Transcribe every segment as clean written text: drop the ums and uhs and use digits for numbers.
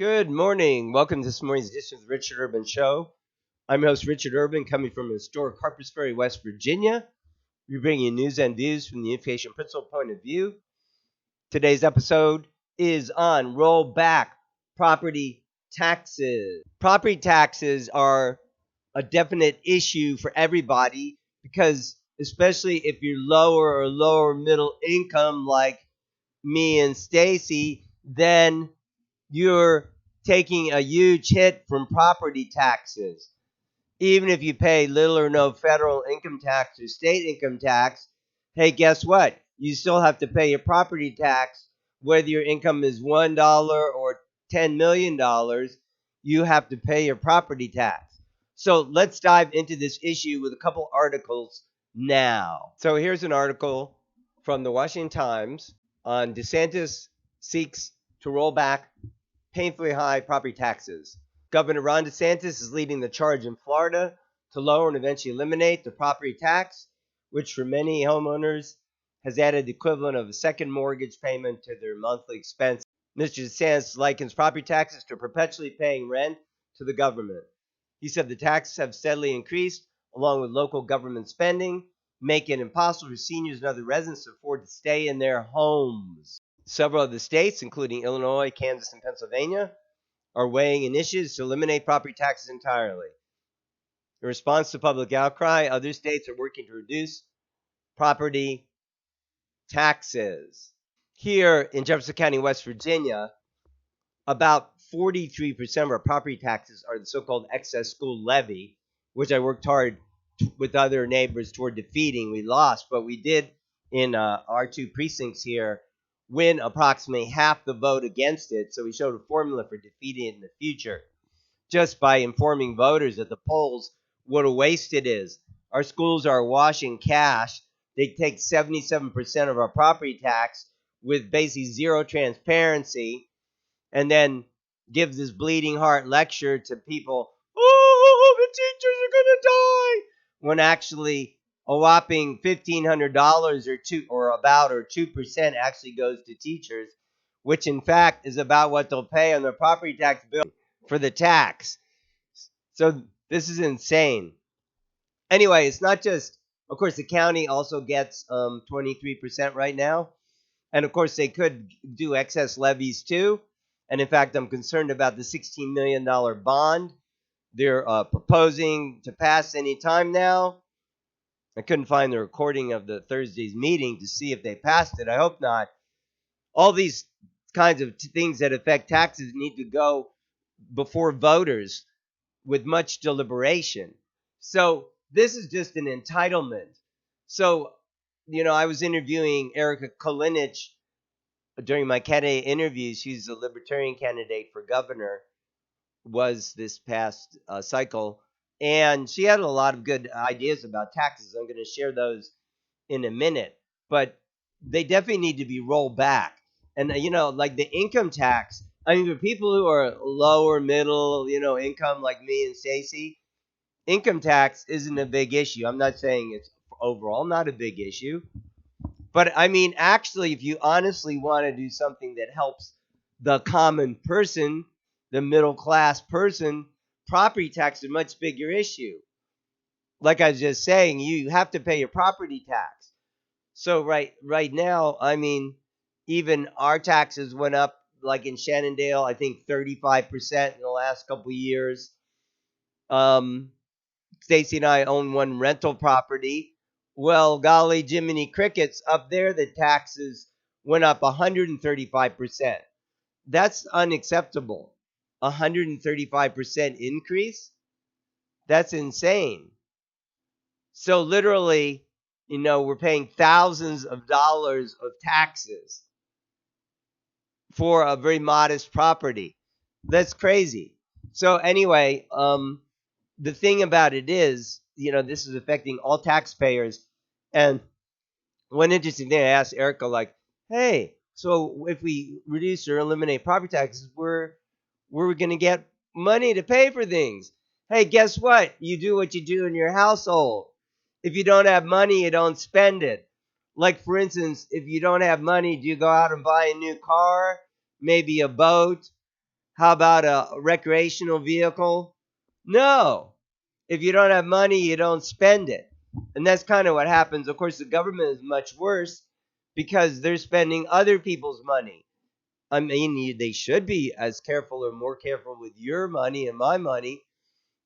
Good morning. Welcome to this morning's edition of the Richard Urban Show. I'm your host, Richard Urban, coming from historic Harpers Ferry, West Virginia. We bring you news and views from the unification principle point of view. Today's episode is on rollback property taxes. Property taxes are a definite issue for everybody because, especially if you're lower or lower middle income like me and Stacy, then you're taking a huge hit from property taxes. Even if you pay little or no federal income tax or state income tax, hey, guess what? You still have to pay your property tax, whether your income is $1 or $10 million, you have to pay your property tax. So let's dive into this issue with a couple articles now. So here's an article from the Washington Times on DeSantis seeks to roll back painfully high property taxes. Governor Ron DeSantis is leading the charge in Florida to lower and eventually eliminate the property tax, which for many homeowners has added the equivalent of a second mortgage payment to their monthly expense. Mr. DeSantis likens property taxes to perpetually paying rent to the government. He said the taxes have steadily increased, along with local government spending, making it impossible for seniors and other residents to afford to stay in their homes. Several of the states, including Illinois, Kansas, and Pennsylvania, are weighing initiatives to eliminate property taxes entirely. In response to public outcry, other states are working to reduce property taxes. Here in Jefferson County, West Virginia, about 43% of our property taxes are the so-called excess school levy, which I worked hard with other neighbors toward defeating. We lost, but we did in our two precincts here win approximately half the vote against it. So we showed a formula for defeating it in the future just by informing voters at the polls what a waste it is. Our schools are awash in cash. They take 77% of our property tax with basically zero transparency, and then give this bleeding heart lecture to people, oh, the teachers are going to die, when actually a whopping $1,500 or 2% actually goes to teachers, which in fact is about what they'll pay on their property tax bill for the tax. So this is insane. Anyway, it's not just, of course, the county also gets 23% right now. And of course, they could do excess levies too. And in fact, I'm concerned about the $16 million bond they're proposing to pass any time now. I couldn't find the recording of the Thursday's meeting to see if they passed it. I hope not. All these kinds of things that affect taxes need to go before voters with much deliberation. So this is just an entitlement. So, I was interviewing Erica Kolinich during my candidate interviews. She's a libertarian candidate for governor, was this past cycle, and she had a lot of good ideas about taxes. I'm going to share those in a minute, but they definitely need to be rolled back. And like the income tax, I mean, for people who are lower middle income like me and Stacy, income tax isn't a big issue. I'm not saying it's overall not a big issue, but I mean, actually, if you honestly want to do something that helps the common person, the middle class person, property tax is a much bigger issue. Like I was just saying, you have to pay your property tax. So right now, I mean, even our taxes went up, like in Shenandoah, I think 35% in the last couple of years. Stacy and I own one rental property. Well, golly, Jiminy Crickets, up there, the taxes went up 135%. That's unacceptable. 135% increase? That's insane. So literally, we're paying thousands of dollars of taxes for a very modest property. That's crazy. So anyway, the thing about it is, this is affecting all taxpayers. And one interesting thing, I asked Erica, like, hey, so if we reduce or eliminate property taxes, we're going to get money to pay for things. Hey, guess what? You do what you do in your household. If you don't have money, you don't spend it. Like, for instance, if you don't have money, do you go out and buy a new car, maybe a boat, How about a recreational vehicle? No. If you don't have money, you don't spend it. And that's kind of what happens. Of course, the government is much worse because they're spending other people's money. I mean, they should be as careful or more careful with your money and my money,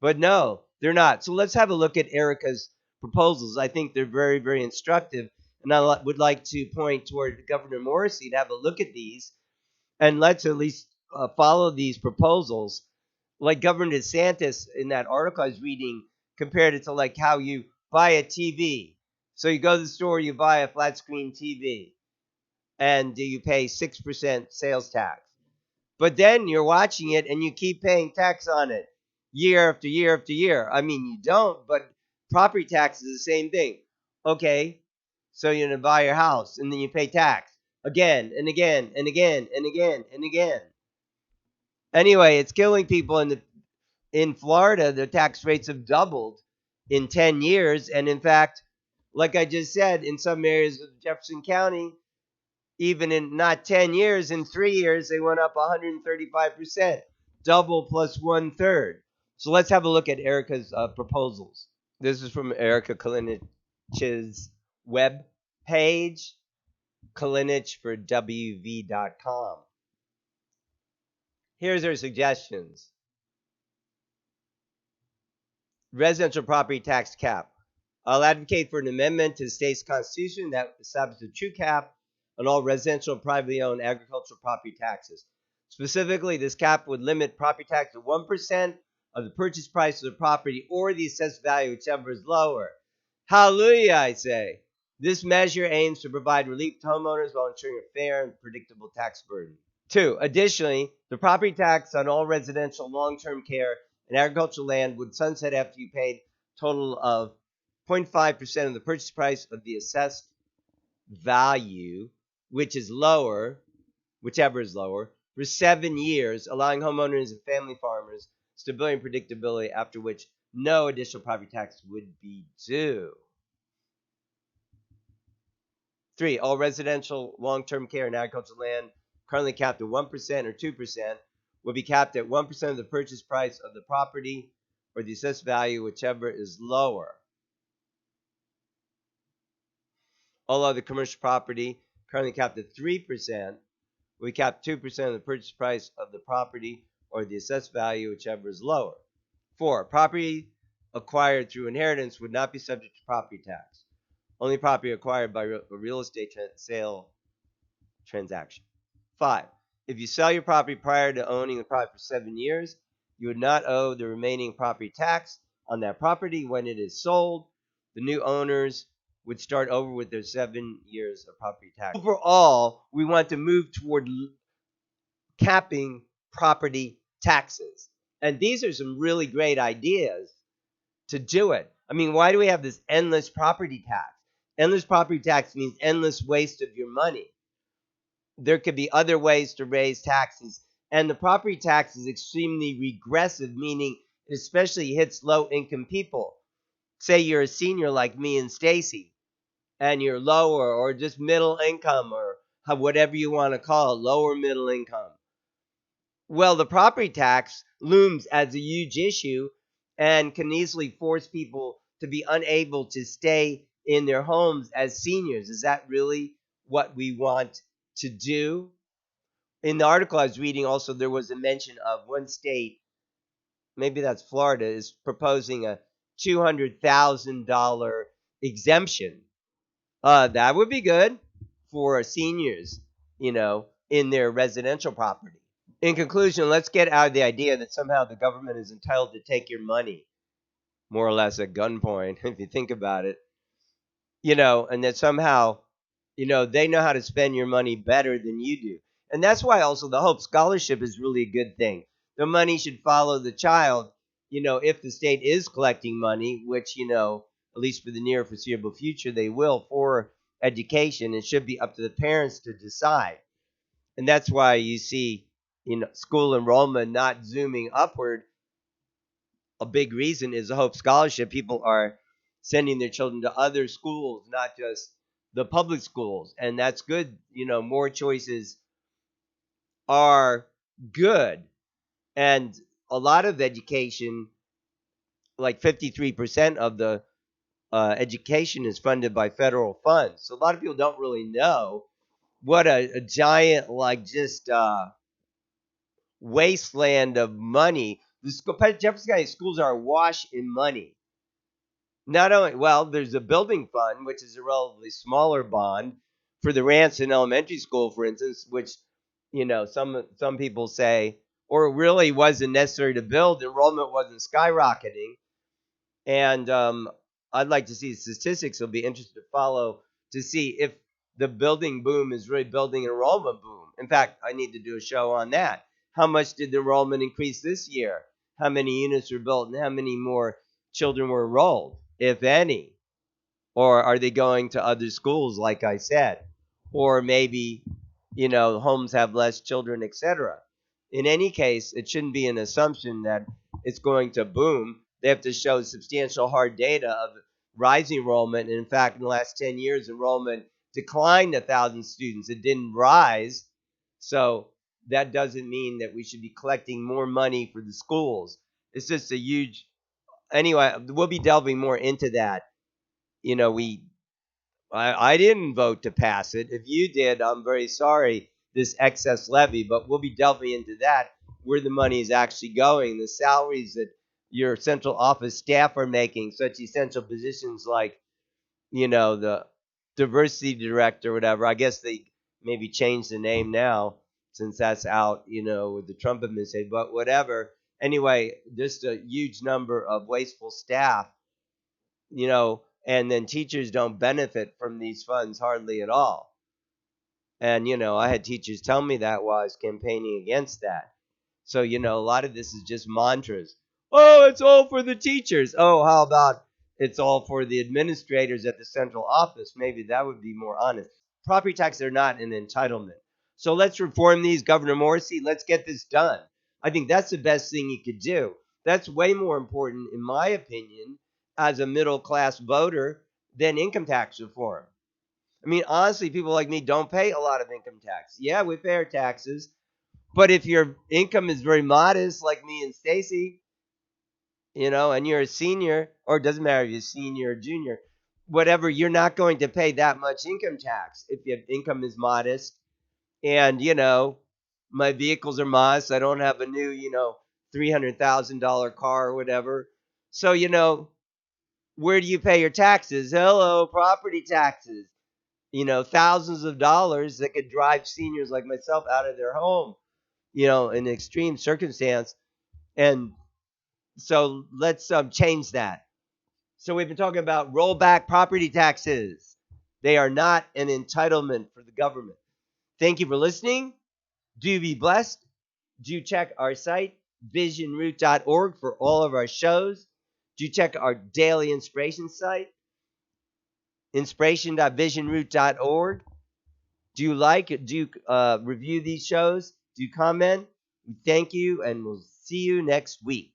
but no, they're not. So let's have a look at Erica's proposals. I think they're very, very instructive. And I would like to point toward Governor Morrissey to have a look at these and let's at least follow these proposals. Like Governor DeSantis in that article I was reading compared it to like how you buy a TV. So you go to the store, you buy a flat screen TV, and you pay 6% sales tax. But then you're watching it and you keep paying tax on it year after year after year. I mean, you don't, but property tax is the same thing. Okay, so you're going to buy your house and then you pay tax again and again and again and again and again. Anyway, it's killing people in Florida. The tax rates have doubled in 10 years. And in fact, like I just said, in some areas of Jefferson County, even in not 10 years, in 3 years, they went up 135%, double plus one third. So let's have a look at Erica's proposals. This is from Erica Kalinich's web page, Kalinich for WV.com. Here's her suggestions. Residential property tax cap. I'll advocate for an amendment to the state's constitution that establishes a true cap on all residential and privately owned agricultural property taxes. Specifically, this cap would limit property tax to 1% of the purchase price of the property or the assessed value, whichever is lower. Hallelujah, I say. This measure aims to provide relief to homeowners while ensuring a fair and predictable tax burden. 2. Additionally, the property tax on all residential long-term care and agricultural land would sunset after you paid a total of 0.5% of the purchase price of the assessed value, which is lower, whichever is lower, for 7 years, allowing homeowners and family farmers stability and predictability, after which no additional property tax would be due. 3. All residential long-term care and agricultural land currently capped at 1% or 2% will be capped at 1% of the purchase price of the property or the assessed value, whichever is lower. All other commercial property currently capped at 3% will be capped 2% of the purchase price of the property or the assessed value, whichever is lower. 4. Property acquired through inheritance would not be subject to property tax. Only property acquired by a real estate sale transaction. 5. If you sell your property prior to owning the property for 7 years, you would not owe the remaining property tax on that property when it is sold. The new owners would start over with their 7 years of property tax. Overall, we want to move toward capping property taxes. And these are some really great ideas to do it. I mean, why do we have this endless property tax? Endless property tax means endless waste of your money. There could be other ways to raise taxes. And the property tax is extremely regressive, meaning it especially hits low-income people. Say you're a senior like me and Stacy, and you're lower or just middle income or whatever you want to call it, lower middle income. Well, the property tax looms as a huge issue and can easily force people to be unable to stay in their homes as seniors. Is that really what we want to do? In the article I was reading also, there was a mention of one state, maybe that's Florida, is proposing a $200,000 exemption. That would be good for seniors, in their residential property. In conclusion, let's get out of the idea that somehow the government is entitled to take your money, more or less at gunpoint, if you think about it, and that somehow, they know how to spend your money better than you do. And that's why also the Hope Scholarship is really a good thing. The money should follow the child, if the state is collecting money, which, at least for the near foreseeable future, they will for education. It should be up to the parents to decide. And that's why you see, school enrollment not zooming upward. A big reason is the Hope Scholarship. People are sending their children to other schools, not just the public schools. And that's good. More choices are good. And a lot of education, like 53% of the education is funded by federal funds. So a lot of people don't really know what a giant, like, just wasteland of money. Jefferson County schools are awash in money. Not only, well, there's a building fund, which is a relatively smaller bond for the Ranson Elementary School, for instance, which, some people say, or it really wasn't necessary to build. Enrollment wasn't skyrocketing. And I'd like to see statistics. I'll be interested to follow to see if the building boom is really building enrollment boom. In fact, I need to do a show on that. How much did the enrollment increase this year? How many units were built and how many more children were enrolled, if any? Or are they going to other schools, like I said? Or maybe, homes have less children, etc. In any case, it shouldn't be an assumption that it's going to boom. They have to show substantial hard data of rising enrollment. And in fact, in the last 10 years, enrollment declined 1,000 students. It didn't rise. So that doesn't mean that we should be collecting more money for the schools. It's just a huge. Anyway, we'll be delving more into that. You know, we I didn't vote to pass it. If you did, I'm very sorry, this excess levy, but we'll be delving into that, where the money is actually going, the salaries that your central office staff are making, such essential positions like, the diversity director, or whatever. I guess they maybe changed the name now since that's out, with the Trump administration, but whatever. Anyway, just a huge number of wasteful staff, and then teachers don't benefit from these funds hardly at all. And, I had teachers tell me that while I was campaigning against that. So, a lot of this is just mantras. Oh, it's all for the teachers. Oh, how about it's all for the administrators at the central office? Maybe that would be more honest. Property taxes are not an entitlement. So let's reform these, Governor Morrissey. Let's get this done. I think that's the best thing you could do. That's way more important, in my opinion, as a middle class voter than income tax reform. I mean, honestly, people like me don't pay a lot of income tax. Yeah, we pay our taxes, but if your income is very modest, like me and Stacy, and you're a senior, or it doesn't matter if you're a senior or junior, whatever, you're not going to pay that much income tax if your income is modest. And, my vehicles are modest. I don't have a new, $300,000 car or whatever. So, where do you pay your taxes? Hello, property taxes. Thousands of dollars that could drive seniors like myself out of their home, in an extreme circumstance. And so let's change that. So we've been talking about rollback property taxes. They are not an entitlement for the government. Thank you for listening. Do be blessed. Do check our site, visionroot.org, for all of our shows. Do check our daily inspiration site, inspiration.visionroot.org. Do you review these shows? Do you comment? Thank you, and we'll see you next week.